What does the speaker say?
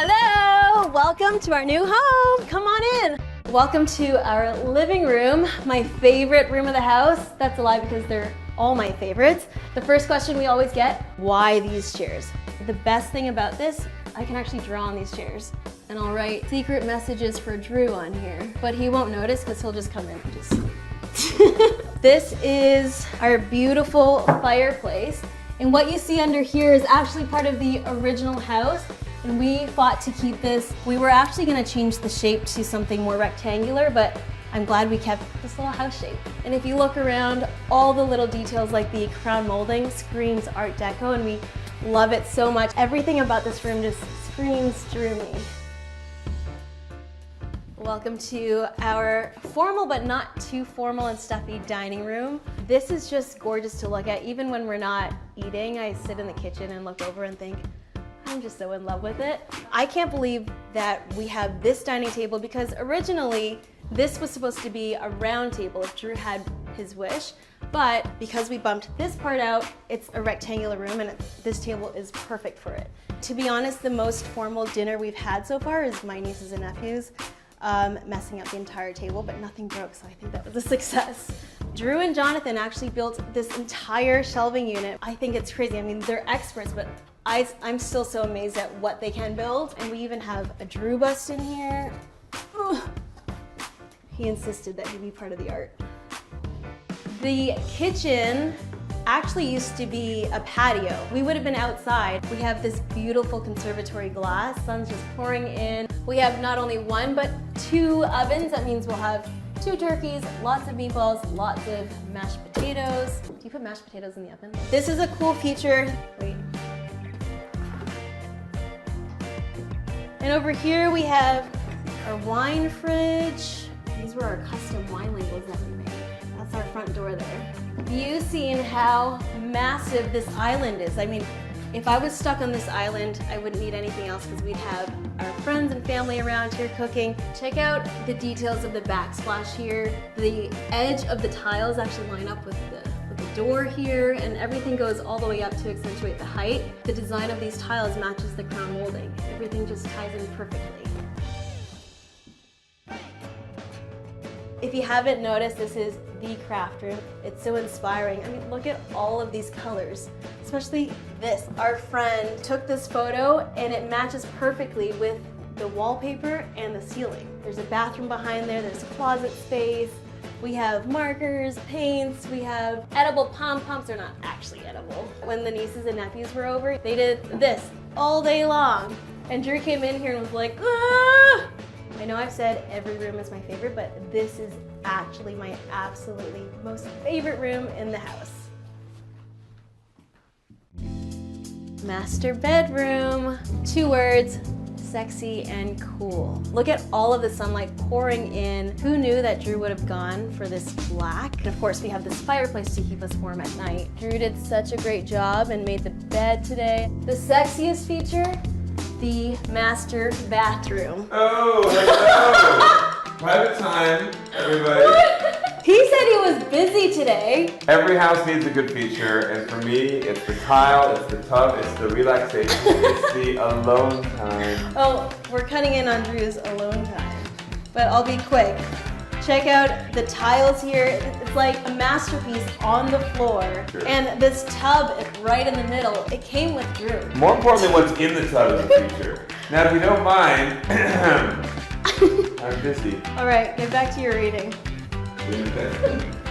Hello! Welcome to our new home. Come on in. Welcome to our living room, my favorite room of the house. That's a lie because they're all my favorites. The first question we always get, why these chairs? The best thing about this, I can actually draw on these chairs and I'll write secret messages for Drew on here, but he won't notice because he'll just come in and just... This is our beautiful fireplace. And what you see under here is actually part of the original house. And we fought to keep this. We were actually gonna change the shape to something more rectangular, but I'm glad we kept this little house shape. And if you look around, all the little details like the crown molding screams Art Deco, and we love it so much. Everything about this room just screams Drew me. Welcome to our formal but not too formal and stuffy dining room. This is just gorgeous to look at. Even when we're not eating, I sit in the kitchen and look over and think, I'm just so in love with it. I can't believe that we have this dining table because originally this was supposed to be a round table if Drew had his wish, but because we bumped this part out, it's a rectangular room and this table is perfect for it. To be honest, the most formal dinner we've had so far is my nieces and nephews messing up the entire table, but nothing broke, so I think that was a success. Drew and Jonathan actually built this entire shelving unit. I think it's crazy. I mean, they're experts, but I'm still so amazed at what they can build. And we even have a Drew bust in here. Ugh. He insisted that he be part of the art. The kitchen actually used to be a patio. We would have been outside. We have this beautiful conservatory glass. Sun's just pouring in. We have not only one, but two ovens. That means we'll have 2 turkeys, lots of meatballs, lots of mashed potatoes. Do you put mashed potatoes in the oven? This is a cool feature. Wait. And over here we have our wine fridge. These were our custom wine labels that we made. That's our front door there. You seen how massive this island is. I mean, if I was stuck on this island, I wouldn't need anything else because we'd have our friends and family around here cooking. Check out the details of the backsplash here. The edge of the tiles actually line up with the door here, and everything goes all the way up to accentuate the height. The design of these tiles matches the crown molding. Everything just ties in perfectly. If you haven't noticed, this is the craft room. It's so inspiring. I mean, look at all of these colors, especially this. Our friend took this photo and it matches perfectly with the wallpaper and the ceiling. There's a bathroom behind there, there's closet space. We have markers, paints, we have edible pom-poms. They're not actually edible. When the nieces and nephews were over, they did this all day long. And Drew came in here and was like, ah! I know I've said every room is my favorite, but this is actually my absolutely most favorite room in the house. Master bedroom. 2 words, sexy and cool. Look at all of the sunlight pouring in. Who knew that Drew would have gone for this black? And of course we have this fireplace to keep us warm at night. Drew did such a great job and made the bed today. The sexiest feature, the master bathroom. Oh, hello! Private time, everybody. He said he was busy today. Every house needs a good feature, and for me, it's the tile, it's the tub, it's the relaxation, it's the alone time. Oh, we're cutting in on Drew's alone time, but I'll be quick. Check out the tiles here. It's like a masterpiece on the floor. Sure. And this tub right in the middle, it came with Drew. More importantly, what's in the tub is a feature. Now, if you don't mind, I'm busy. All right, get back to your reading. What do you think?